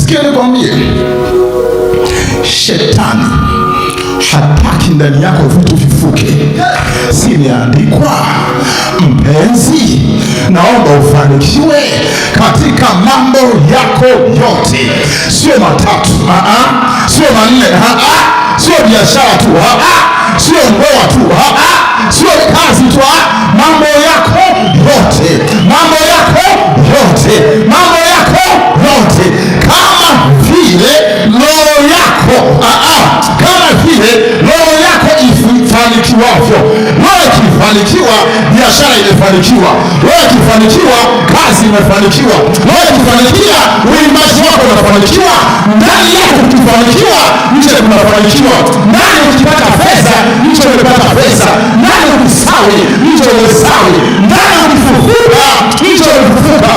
Sikia nikwambie, shetani hataki ndani yako vitu vifuke. Si imeandikwa, mpenzi, naomba ufanikiwe katika mambo yako yote. Sio matatu, sio manne, sio biashara tu, sio ndoa tu, sio kazi tu, mambo yako yote, mambo yako yote, mambo yako yote. Kama vile roho yako, kama vile roho yako ifanikiwavyo. Roho ikifanikiwa, biashara imefanikiwa. Roho ikifanikiwa, kazi imefanikiwa. Roho ikifanikiwa, uimbaji wako unafanikiwa. Ndani yako ukifanikiwa, nje kunafanikiwa. Ndani ukipata pesa, nje umepata pesa. Ndani ukisawi, nje umesawi. Ndani ukifufuka, nje umefufuka.